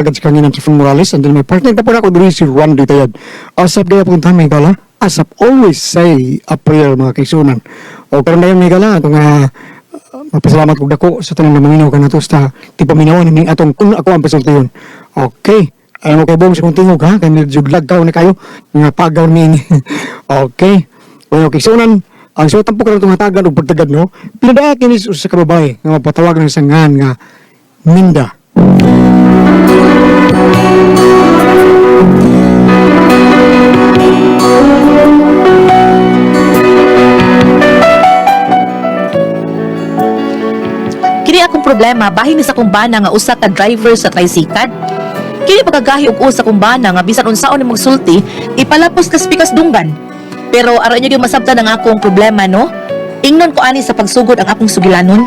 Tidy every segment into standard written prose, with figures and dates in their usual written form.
agad sa kanina sa Morales, and then may partner na po ako diri si Juan Ditayad. Asap daya po may gala, asap always say a prayer mga kaisunan. O karon dayon may gala, atong mapasalamat kong dako sa tanong na maminaw ka na to sa tipaminawan ni atong kung ako ang pasultiyon. Okay. Ayaw mo kayo buong sa kong tingog ha, kaya medyo lagkaw na kayo, nga pagaw ni ini. Okay. Well, kaisunan, ang suwatan po ka ng tumatagan o pagtagad, no? Pinadaan kinis sa kababay nga mapatawag ng sangan nga Minda. Kini akong problema, bahin ni sa kong bana nga usa ka driver sa tricycle. Kini pagkagahi og usa kong bana nga bisan unsaon ni magsulti, ipalapos kas pikas dunggan. Pero aron niyo gyud masabtan ang akong problema, no? Ingnon ko ani sa pagsugod ang akong sugilanon.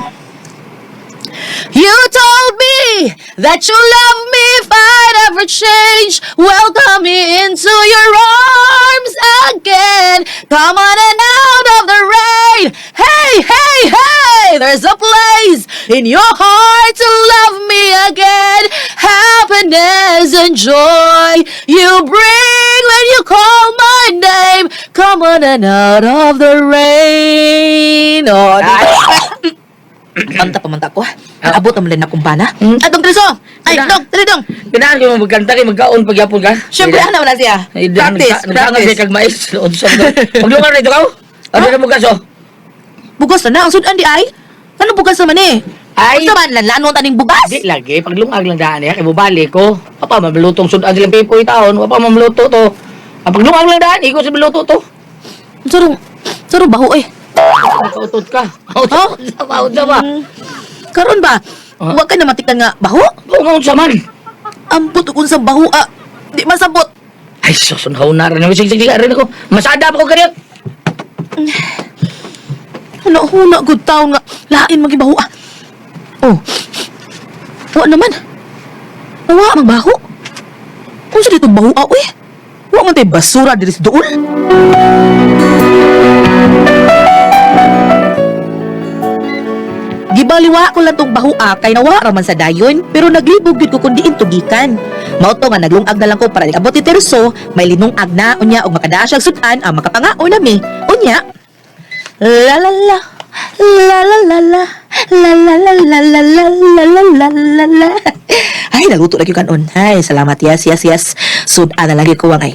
You told me that you love me if I'd ever change. Welcome me into your arms again. Come on and out of the rain. Hey, hey, hey, there's a place in your heart to love me again. Happiness and joy you bring when you call my name. Come on and out of the rain. Oh, pamanta ko. Abot ang malin akong bana. Atong Triso! Ay, dong, dali dong! Pinaan ko magkanta kay magkaon pagyapon ka. Siyempre, ano na siya? Practice, Nagkaangan siya practice. kag mais. Maglungan na ito ka? Ano na bukas oh? Bugas na, ang sudan di ay? Ano bugas naman eh? Ay! Ang saman lang, lanon taning bugas? Di lagi, paglungag lang daan niya, kay bubalik ko. Papa, mamalutong sudan silang pipoy taon. Papa, mamaluto to. Ang paglungag lang daan, ikaw sa maluto to. Sarong baho eh. Nakautot ka. Autot sa ba? Karon ba? Huwag ka na matikan nga baho? Bungaw sa man. Ampot kung sa baho di masabot. Ay, susunhaw na rin. Sige, rin ako. Masada pa ko ganyan. Huna, good taon nga. Lain maging baho Oh. Huwag naman. Huwag mang baho. Kung sa dito baho eh. Huwag man tayo basura diri sa doon. Gibaliwa ko lang tong bahua kay nawa raman sa dayon pero naglibog gyud ko kun diin tugikan. Mao to nga naglungag na lang ko para abot ni Terso, may linungag na unya og makadaas siya sudan ang makapangao nami. Unya. La la la. La la la la. La la la la la la la la la la. Ay naguto lagi kanon. Ay salamat yes. Sudan na lagi ko ay.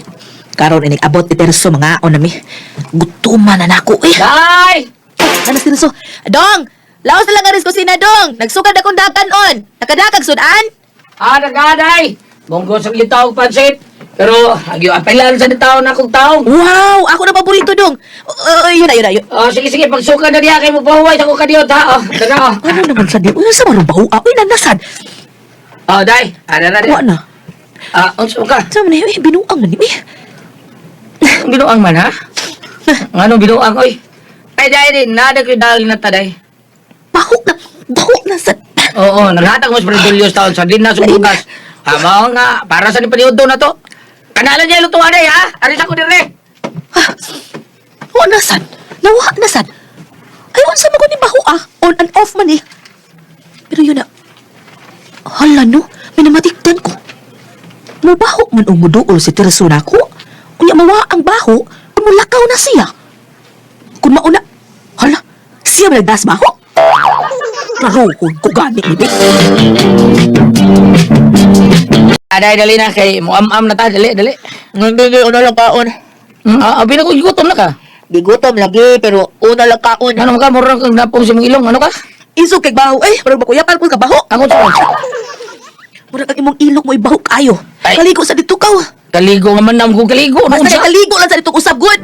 Karon inig abot ni Terso mga nami. Gutuman na nako eh. Day! Ano si Terso? Dong! Laos na lang nga rin kusina dong. Nagsugad akong dakanon. Nakadakag sudan? Nagaday! Monggo sa litaw pansit. Pero, agyo apelan sa taon akong taong. Wow! Ako na paborito dong. Yun na. Sige, pagsuka na niya kay mo pahuway sa ko kaniyot ha. Tara. Ano naman sa di? Uy, sa marong baho? Uy, nanasad. Day. Ada. Kuha na. Unsa ka? Sa man binuang na ni. Binuang man ha? Ano binuang oy? Ay day din, nada ko dali na taday. Baho na sa... Oo, naghatag mo sa Predulios taon sa din na sumugas. Mao nga, para sa ni paniud na to. Kanalan niya lutuan day ha? Aris ako dire. Kuha nasad. Nawa nasad. Ay, unsa mo ko ni baho On and off man eh. Pero yun na. Hala no, minamatikdan ko. Mubaho man ang muduol si Terso na ko. Kunya mawa ang baho, kumulakaw na siya. Kung mauna, hala, siya ba nagdas baho? Naruhod ko gani ini. Aday dali na kay muam-am na ta, dali. Hindi, una lang kaon. Abi na ko gutom na ka. Bigutom lagi, pero una lang kaon. Ano ka murang kang napong sa mong ilong, ano ka? Isog kay baho, parang bakuyapal ko ka baho. Ako sa Murag ang imong ilok mo ibaho kayo. Ay. Kaligo sa dito kaw. kaligo nga man nam ko kaligo. Basta kay kaligo lang sa dito usab good.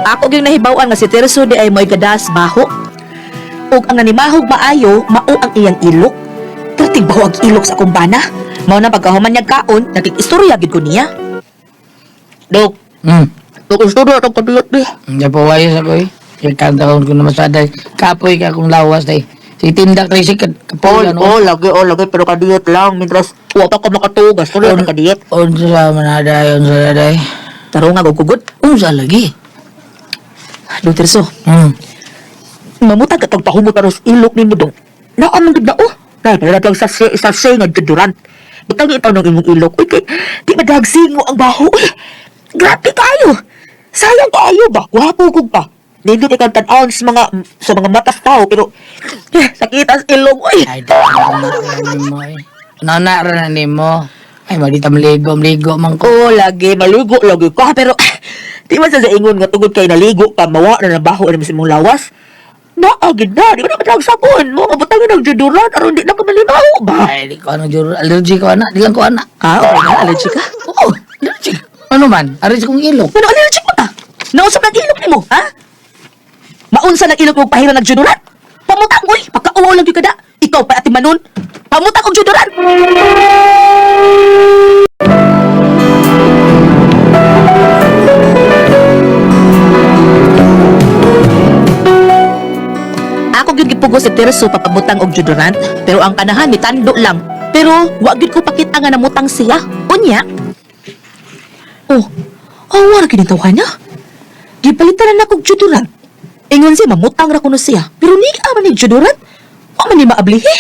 Ako gyud nahibaw-an nga si Terso di ay mo'y gadas baho. Ug ang nanimahog maayo, mao ang iyang ilok. Perting baho ang ilok sa akong bana. Mao na pagkahuman niya kaon, nagkikistorya gid ko niya. Dok, Dok, istorya atong kadiyot di. Hindi po wayo sa ko eh. Ikantahon ko na masaday. Kapoy ka kung lawas day. Si tindak rin si kapoy. lagi, pero kadiyot lang. Mintras, huwag pa ko makatugas. Sorry, ang kadiyot. Unsa sa manaday, unsa day. Taro nga, gugugod. Unsa lagi? Dok, Terso, Mamutag ka pagpahumot para sa ilok ni mo dong. Naamang ganda oh. Dahil pala natang sa nga deodorant. Butang itaw ng imong ilok. Uy, kay, di madagsingo ang baho. Uy, grabe kayo. Sayang kayo ba? Wapo kong pa. Nindot ikaw tan-aon sa mga matas tao, pero sakit ang ilong. Uy, Ay, nanaran mo eh. Nanaran mo. Ay, malita maligo man ko. oh, lagi, maligo ka, pero di man sa ingon nga tungod kay naligo ka, mawa na nabaho na sa mong lawas. Naagid na, di ba naman ang sabon mo, mabutangin ang deodorant, aron di na ka malinaw ba? Ay, di ko ano, Juro. Allergy ko, anak. Di lang ko, anak. Ah, okay na, allergic ka? Oo, allergy. Ano man? Allergy kong ilok. Ano, allergic mo na? Nausap ng ilok ni mo, ha? Maunsa ng ilok mo pahira ng deodorant? Pamutang, uy, pagkauwaw lang yung kada. Ikaw pa ati manon, pamutang og deodorant. Ako gyud gipugo si Terso papamutang og deodorant, pero ang kanahan ni tando lang. Pero wa gyud ko pakita nga namutang siya. Unya. Oh, wala kinitawhan niya. Gipalitan na kog deodorant. Ingon siya mamutang ra kuno siya. Pero ni man ni deodorant. O man ni maablihi.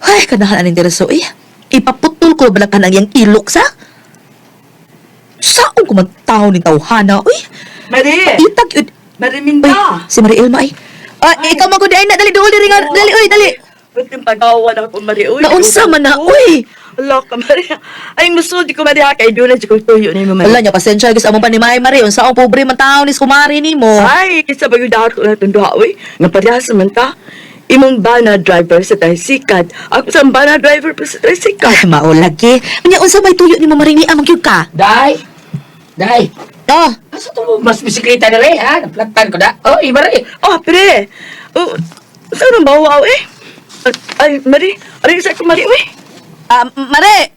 Ay, kanahan aning Terso eh. Ipaputol ko ba kanang yang ilok sa? Saan ko man tao ni tawhana, uy? Mari! Itag yun. Mariminda! Uy, si Marielma ay. Ikaw man ko di ay na, dali, dali, dali, uy, dali. Ba't yung pagawa na ako, Mari? Uy, Naunsa man na, uy. Ala ka, Mari. Ay, muso, di ko Mari kay doon na si kong tuyo ni mo, Mari. Wala niya, pasensya, gusto among panimay, Mari. Unsa ang pobre man tao ni kumari ni mo. Ay, kisa ba yung dato na itong duha, uy? Nga parehas man ta. Imong bana driver sa tricycle. Ako sa bana driver pa sa tricycle. Ay, maulagi. Kanya, unsa may tuyo ni mo, Mari, ni amang yun ka. Day! Day! Oh, Asa to mas bisikleta na rin, ha? Naplatan ko na. Oh, iba rin. Oh, pre! Oh, saan ang bawa, eh? Ay, Mari. Aray, saan ko, Mari, uy? Mari.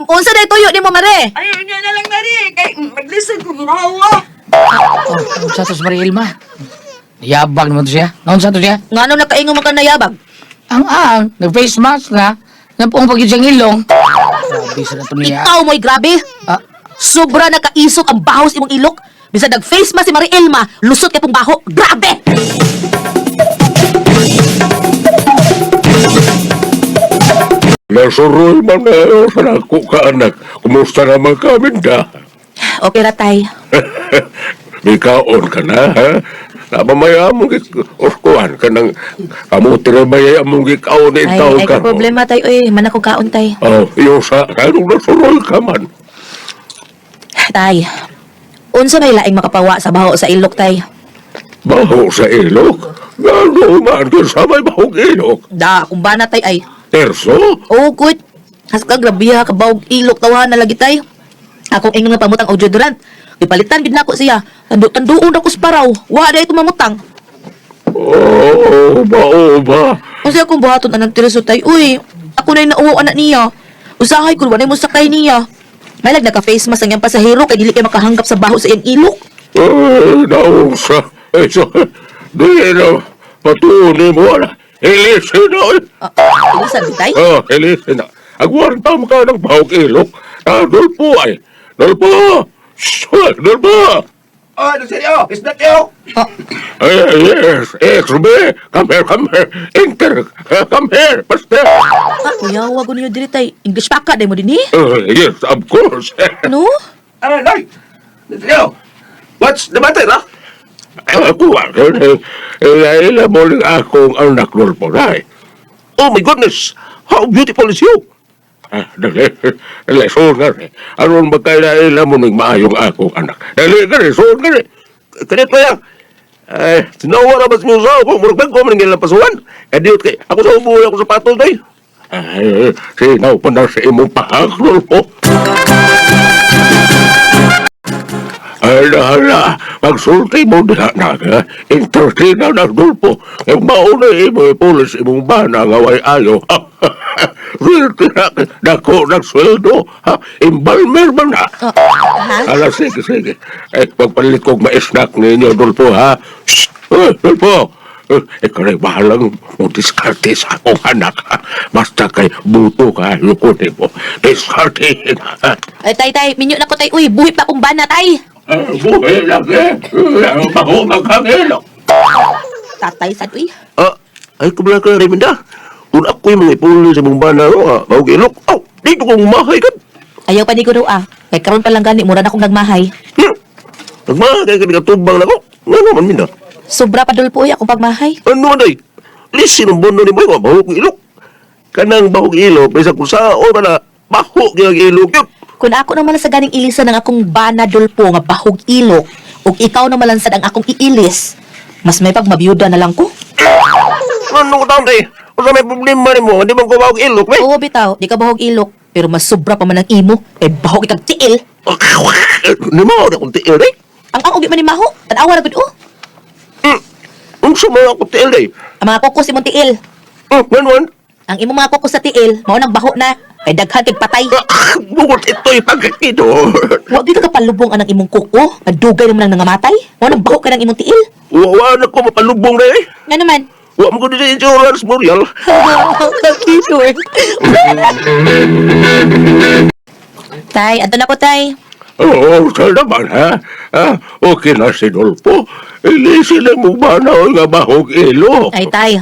Unsa na tuyo ni mo, Mari? Ay, yun na lang, Mari. Kay, mag-listen ko, ginawa. Oh, ano sa to sa Marilma? Yabang naman to siya. Naon sa to siya? Nga nung nakaingo man ka nayabag. Ang, nag-face mask na. Napong pagkid siyang ilong. Grabe sa na to niya. Ikaw mo'y grabe. Ah, Sobra nakaisok ang baho sa imong ilok. Bisa nag-face mask si Marielma, lusot kay pong baho. Grabe! Nasuroy man na sa ako ka anak. Kumusta naman kami da? Okay ra tay. May kaon ka na, ha? Namamaya mong uskuhan ka ng kamuti na maya mong ikaon na Ay, itaw ay ka. ka problema tay. Uy, man ako kaon tay. Oh, yung sa kanong nasuroy ka man. Tay, unsa may laing makapawa sa baho sa ilok tay? Baho sa ilok? Gano man kung sa may bahong ilok? Da, kung ba na tay ay. Terso? Oh, good. Haska grabe ha, kabawag ilok tawahan na lagi tay. Akong ingon nga pamutang og deodorant. Ipalitan gid nako siya. Tanduon ako sa paraw. Wa day tumamutang. Oh, ba? Kasi akong buhaton anang Tereso tay. Uy, ako na yung nauwaw anak niya. Usahay ko, wala mo sakay niya. May naka-face mask ang iyang pasahero kay dili kay makahanggap sa baho sa iyang ilok. Nausa. Eh, so, di na, patuloy mo na. Ilisin na. Ilisan di tay? Ilisin na. Agwartam ka ng bahog ilok. Dulpo ay. Dulpo! Shh! Dulpo! Oh, Lucio, is that you? Yes, Ruby. Come here. Enter. Come here, basta. Kuya, wag niyo dili tay. English pa ka, day mo din eh. Yes, of course. Ano? Ano, Noy? Lucio, what's the matter, ha? Ako, ilan mo lang akong anak Dulpo na. Oh my goodness, how beautiful is you? Dali, son nga rin. Aron magkaila mo ng maayong akong anak. Dali ka rin, son nga rin. Kanit pa yan. Sinawa na ba sa mga usaw ko? Murag ko man ng pasuhan. Diot kay, ako sa ubuhay ako sa patol, Noy. Sinaw pa na sa imong pahak, Dulpo. Hala, magsulti mo na naga. Entertainer na, Dulpo. Ang mauna imo ipulis imong bana nga way ayo. Swerte na, dako nagsweldo. Imbalmer man na. Ha? Ala, sige. Pagpalit kong ma-snack ninyo, Dulpo, ha? Shh! Dulpo! Ikaw na'y bahalang mo diskarte sa akong anak, ha? Basta kay buto ka, yukunin mo. Diskarte, ha? Ay, tay, minyo na ko tay. Uy, buhi pa akong bana tay. Buhay lang, eh. Bago magkangilok. Tatay sad uy. Ay kabala ka Raymond. Kung ako'y mga ipuli sa mong bana ro, bawag ilok. Dito kong mahay ka. Ayaw pa ni ko daw ah. Kay karon pa lang gani mura na akong nagmahay. Nagmahay ka nagtubang na ko. Nga naman mina. Sobra pa dulpo uy akong pagmahay. Ano day? Listen ang bono ni Boy, bahog ilok. Kanang bahog ilok, may sa kusao na bahog yung ilok yun. Kung ako naman sa ganing ilisan ng akong bana dulpo nga bahog ilok, ug ikaw naman lang sad ang akong iilis, mas may pagmabiyuda na lang ko. Ano ko taon day? Kung sa may problema ni mo, hindi man ko bahog ilok, may. Oo bitaw, di ka bahog ilok, pero mas sobra pa man ang imo, kay bahog ikag tiil. Hindi mo ako na kong tiil, day. Ang ugi man ni maho, tanawa ra gud oh. Ang sumama ako tiil, day. Ang mga kukos imong tiil. Ngayon, Ang imong mga kukos sa tiil, mao nang baho na, kay daghan kay patay. bukod ito'y pagkakidor. Wa gyud ka palubong anang imong kuko, adugay naman nang nangamatay. Mao nang baho ka ng imong tiil. Wawa na ko mapalubong na eh. Nga naman. Wa mo ko din sa insurance, Muriel. Kakidor. Tay, ato na ko tay. Oo, saan naman, ha? Okay na si Dolpo. Ilisin lang mo ba na nga bahog ilok? Ay tay,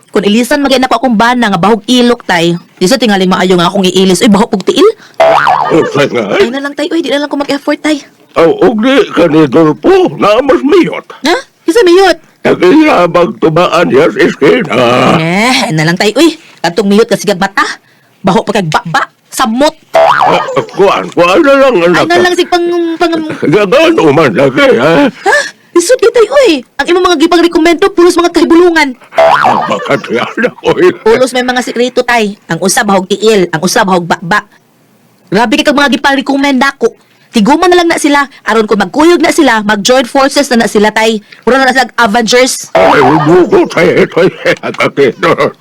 kung ilisan magay na ko akong bana nga bahog ilok tay. Di sa tingali maayo nga akong iilis. Uy, bahog pug tiil. Okay nga, Ay na lang tay, uy, di na lang ko mag-effort tay. ugli ka ni Dolpo na mas miyot. Ha? Isa miyot. Nagiyabag tumaan niya sa eskina. Ay na lang tay, uy. Katong miyot ka sigag mata. Baho pa kag bakba. Samot. Kuan na lang, Ay anak. na lang sig pang Gagano man lagi, ha? Ha? Lisod di tay, uy. Ang imong mga gipang rekomendo, pulos mga kahibulungan. Bakit yan ako eh? Pulos may mga sekreto tay. Ang usa bahog tiil, ang usa bahog bakba. Grabe kay kag mga gipang rekomenda ko. Tiguman na lang na sila. Aron ko magkuyog na sila, mag-join forces na sila tay. Puro na sila Avengers. Ay, buko tayo ito eh. Kakidor.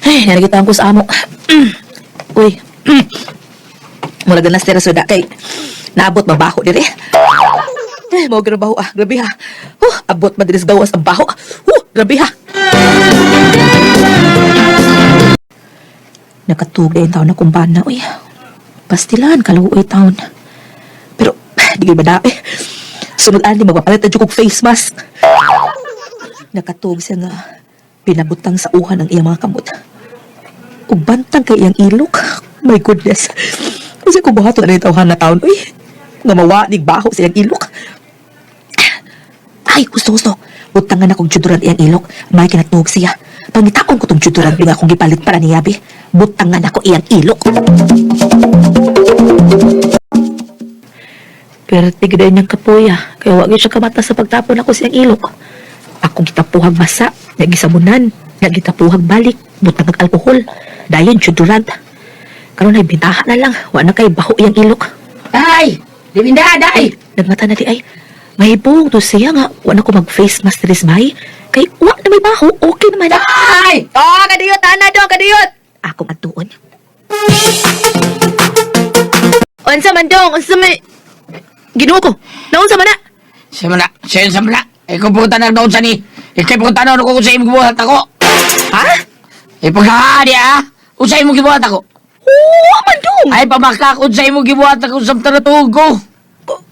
Ay, narigitaan ko sa amo. Uy. Mula ganas tira suda kay naabot mabaho dire. Ay, mo grabaho ah, grabe ha. Abot madiris gawas ang baho. Grabe ha. Nakatugay ang taon na kumbana, uy. Pastilan, kaluoy taon. Pero, di kayo ba sunod ani magpapalit na kog face mask. Nakatug siya nga pinabutang sa uhan ang iyang mga kamot. Ug bantang kay iyang ilok. My goodness. Kasi ko buhato na itawhan na taon. Uy, nga mawanig baho sa iyang ilok. Ay, gusto. Butangan akong juduran iyang ilok. May kinatug siya. Pangitaon ko tong juduran nga akong gipalit para niyabi. Butangan ako iyang ilok. Pero tigday niyang kapuya. Kaya wag siya kamata sa pagtapon ako siyang ilok. Akong gitapuhag basa. Nagisabunan. Nagitapuhag balik. Butang ng alkohol. Dayon, juduran. Karon ay bintaha na lang. Wa na kay baho iyang ilok. Day! Liminda, day! Nagmata na di ay. May buong to siya nga. Wa na ko mag-face mask rin may. Kay wa na may baho. Okay naman. Day! Oh, kadiyot, ana do, kadiyot! Akong atuon. Unsa man dong? Unsa may... Ginoo ko. Naunsa man na? Samala, samala. Ikaw punta na doon sa ni. Ikaw punta na ako kung sa imong gibuhat ako. Ha? Ipagkakadi ah. Kung sa imong gibuhat ako. Oo, man dong. Ay, pamakak kung sa imong gibuhat ako sa tanatuog ko.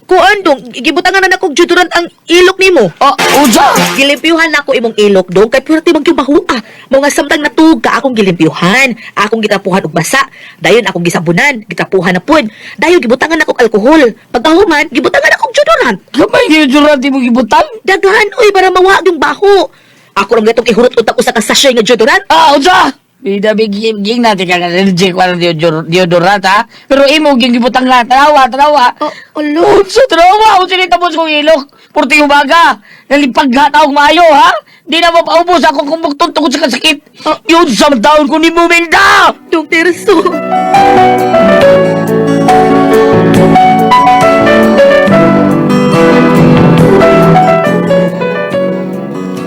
Kuan dong. Gibutangan na akong juduran ang ilok nimo. Oh, usa! Gilimpyuhan na ako imong ilok dong. Kay pwerte magyubahua. Mga samtang natuga akong gilimpyuhan. Akong gitapuhan og basa. Dayon akong gisabunan. Gitapuhan na pud. Dayon gibutangan na akong alkohol. Pag-ahuman, gibutangan akong juduran. Kamay kayo durante mo gibutang? Daghan, oy, para mawag yung baho. Ako lang gatong ihurot utak ko sa kasasyoy nga deodorant. Ah, usa! Bida biging natin ka allergic wala deodorant ha. Pero imo ging gibutang nga. Tanawa. Alo. Unsa tanawa? Unsa ni tapos kong ilok? Purti umaga. Nalipag nga taong maayo ha. Di na mapaubos ako kung magtuntong sa kasakit. Yun sa taon ko ni Muminda! Dong Terso.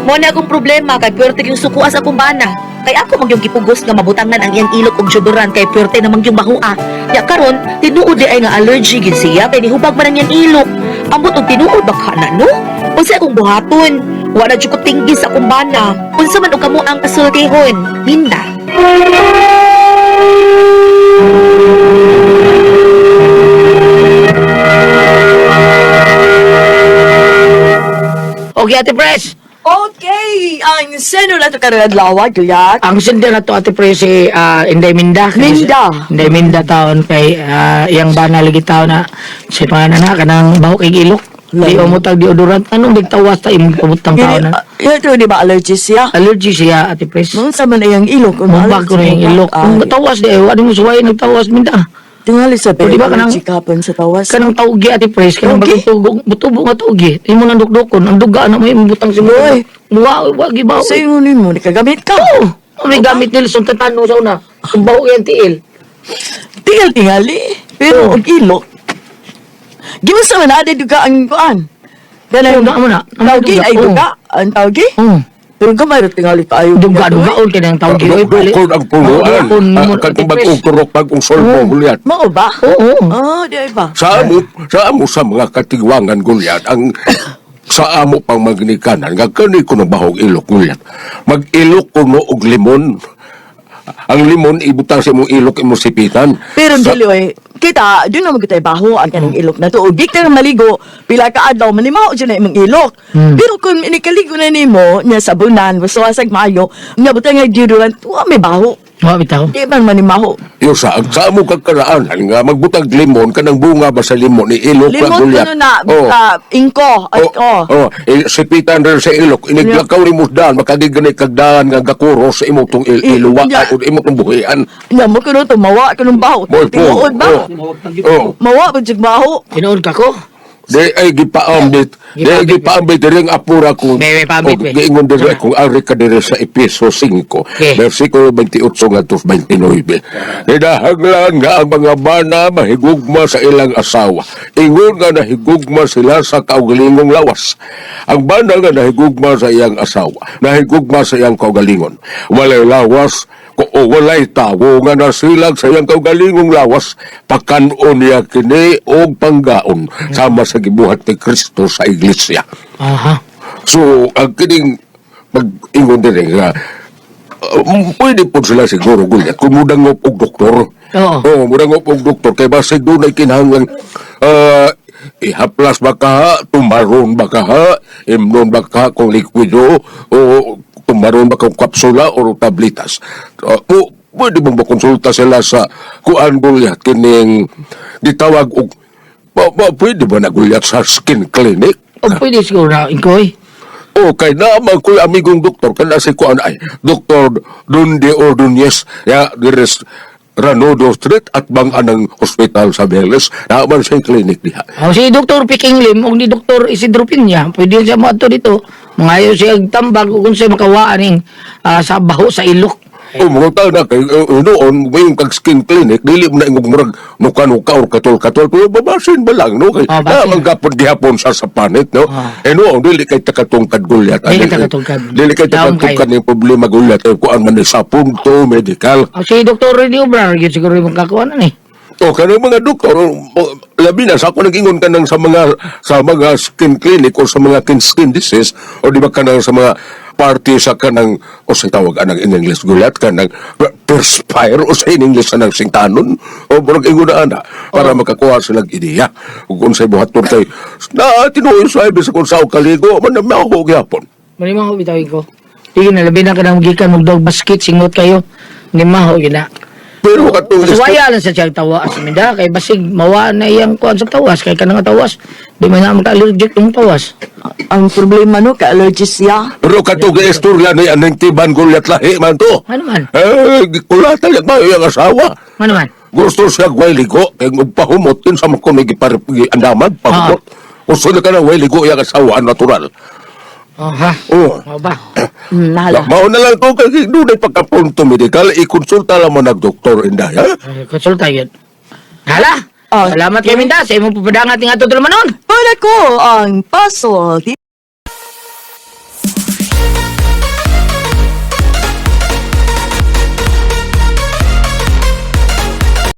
Mo na akong problema kay pwerte yung sukuas akong bana. Kay ako magyong gipugos nga mabutangan ang iyang ilok og juduran kay pwerte namang yung bahua. Ya karon tinuod di ay nga allergy gid siya kay nihubag man ang iyang ilok. Ambot og tinuod baka na no? Unsa akong buhaton? Wa na jud ko tinggi sa akong bana. Unsa man og kamo ang kasultihon? Minda. Okay, Ate Pres. Okay, ang seno na ito karadlawa, Gulyat. Ang sender na to, Ate Pres, si Inday Minda. Minda. Inday Minda taon kay iyang bana lagi taon na si pangalan na kanang baho kay ilok. Di umutag deodorant. Anong nagtawas ta imong pabutang taon na? Yan ito, di ba allergy siya? Allergy siya, Ate Pres. Nung sa man yung ilok. Mabag ko na yung ilok. Kung tawas di, ano mo suway nagtawas Minda. Tingali sa O, di ba kanang- allergy kapon sa tawas. Kanang taugi, Ate Pres, kanang Taugi? bagong tugong, butubo nga taugi. Imo nang dukdukon, ang duga na mo imong butang si Boy. Wow, wagi ba? Sa ingunin mo, nikagamit ka. Oo. May gamit nila sa tatano sa una. Ang baho yan, tiil. Tingali. Pero ang ilok. Giwas naman na, duga ang kuan. Duga mo na. Ang Tawgi, duga, ay oo. duga. Ang tawgi. Oo. Pero gamay rin tingali tayo. Duga-dugaon ka ng tawgi. Oy, pali. Dukod ang punuan. Dukod mo, Katong Ate Pres. bagong turok, bagong solbo, Gulyat. Mao ba? Oo. Di ay ba? Sa amo sa mga katigwangan, Gulyat, ang sa amo pang magnikanan, nga kani ko na bahog ilok, Gulyat. Mag-ilok ko no og limon. Ang limon, ibutang sa imong ilok, imong sipitan. Pero Sa- dili oy, kita, di naman kita baho ang kanang ilok na to. O di ka maligo, pila ka adlaw, manimaho dyan na imong ilok. Pero kung inikaligo na nimo, niya sabunan, wasawasag mayo, nga butang nga deodorant, wa may baho. Mga bitaw. Di man manimaho. Yo sa amo kagkaraanan nga magbutag limon kanang bunga ba sa limon ni ilok lang, Limon Gulyat. ko na, Oh. ingko, ay, Sipitan rin sa ilok. Iniglakaw rin mo daan, makagiganay kagdaan nga gakuro sa imo tong iluwa Yeah. at imo tong buhian. Nya mo kuno to mawa kanang baho. Boy, po. Tinuod ba? Oh. Mawa ba jud baho? Tinuod ka ko? Di ay gipaambit. Di ay gipaambit diri ang apura ko. May paambit, may. Giingon diri kung ari ka diri sa Epeso 5, Okay. versikulo 28 ngadto 29. Nidahanglan nga ang mga bana mahigugma sa ilang asawa. Ingon nga nahigugma sila sa kaugalingong lawas. Ang bana nga nahigugma sa iyang asawa, nahigugma sa iyang kaugalingon. Walay lawas, o walay tawo nga nasilag sa iyang kaugalingong lawas, pakanon niya kini og panggaon sama sa gibuhat ni Kristo sa iglesia. Aha. So, ang kining pag-ingon din nga, pwede po sila siguro, Gulyat, kung mudangop og doktor. Oo. Oo, mudangop og doktor, kay basig doon ay kinahanglan, ihaplas ba ka ha, tumaron ba ka ha, imnon ba ka kung likwido, o tumaron ba kung kapsula o tablitas. Pwede bang makonsulta sila sa kuan, Gulyat, kining ditawag og, pwede ba na, Gulyat, sa skin clinic? O pwede siguro na, Inkoy. Okay, naman ko amigong doktor, kana si kuan ay, Dr. Dundi Ordonez, ya, dires Ranodo Street at bang anang hospital sa Beles, naman siya clinic diha. O si Dr. Piking Lim, o ni Dr. Isidro Pinya, pwede siya mo ato dito. Mga siya tambag kung siya makawaan sa baho sa ilok. O mga tao na kay noon, mayroong kag skin clinic, dili mo na ingog murag nuka-nuka or katol-katol, pero babasin ba lang, no? Kay, basin. naman gapon gihapon sa panit, no? Noon, dili kay takatungkad Gulyat. Dili takatungkad. Dili kay Daon takatungkad yung problema Gulyat, kay kuan man ni sa punto, medical. O si Dr. Renny Obrar, yun siguro yung magkakuha na O kanang mga doktor, labi na sa ako nag-ingon ka sa mga skin clinic o sa mga skin disease o di ba kanang sa mga party sa kanang o sa tawag anang in English Gulyat kanang perspire o sa in English anang singtanon o murag ingon na ana para makakuha sila ng ideya kung sa buhat nun kay na tinuoy sa ibig sa kung sa kaligo man na ako gyapon. Manimaho bitawin ko. Sige na, labi na ka nang gikan, mag-dog basket, singot kayo. Manimaho, gina. Pero katong Maswaya lang sa siyang tawas. Minda, kay basig, mawa na iyang kuhan sa tawas. Kay ka nga tawas. Di man na magka-allergic yung tawas. Ang problema no, ka-allergy siya. pero katong istorya ni anang tiban Gulyat lahi man to. Ano man? Kulatan yan ba yung asawa? Ano man? Gusto siya way ligo, kaya magpahumot din sa mga andaman, pahumot. Gusto na ka na way ligo yung asawa, natural. Oh, ha? Oo. Ano ba? Nahala. Mao na lang to, kasi doon ay pagkapunto medical, ikonsulta lang mo nag-doktor, Inday, ha? Konsulta yun. Hala! Ah, Salamat kay Minda. Sa imong papadangat ng ato tulmanon. Para ko ang puzzle